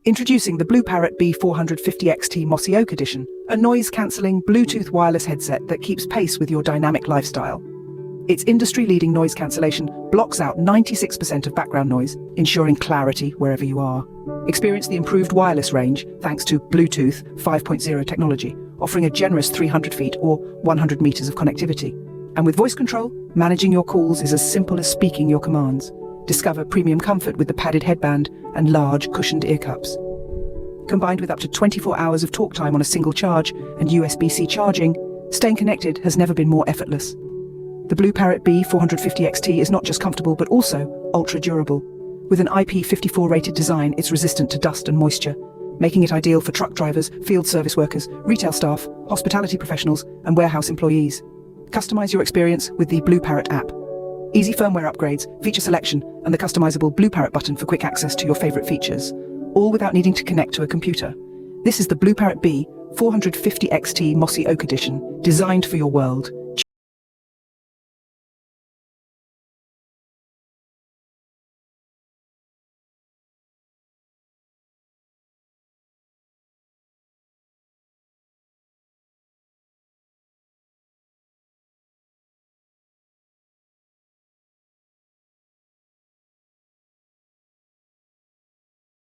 Introducing the BlueParrott B450-XT Mossy Oak Edition, a noise-cancelling Bluetooth wireless headset that keeps pace with your dynamic lifestyle. Its industry-leading noise cancellation blocks out 96% of background noise, ensuring clarity wherever you are. Experience the improved wireless range thanks to Bluetooth 5.0 technology, offering a generous 300 feet or 100 meters of connectivity. And with voice control, managing your calls is as simple as speaking your commands. Discover premium comfort with the padded headband and large cushioned earcups. Combined with up to 24 hours of talk time on a single charge and USB-C charging, staying connected has never been more effortless. The BlueParrott B450-XT is not just comfortable but also ultra-durable. With an IP54 rated design, it's resistant to dust and moisture, making it ideal for truck drivers, field service workers, retail staff, hospitality professionals, and warehouse employees. Customize your experience with the BlueParrott app. Easy firmware upgrades, feature selection, and the customizable BlueParrott button for quick access to your favorite features, all without needing to connect to a computer. This is the BlueParrott B450-XT Mossy Oak Edition, designed for your world.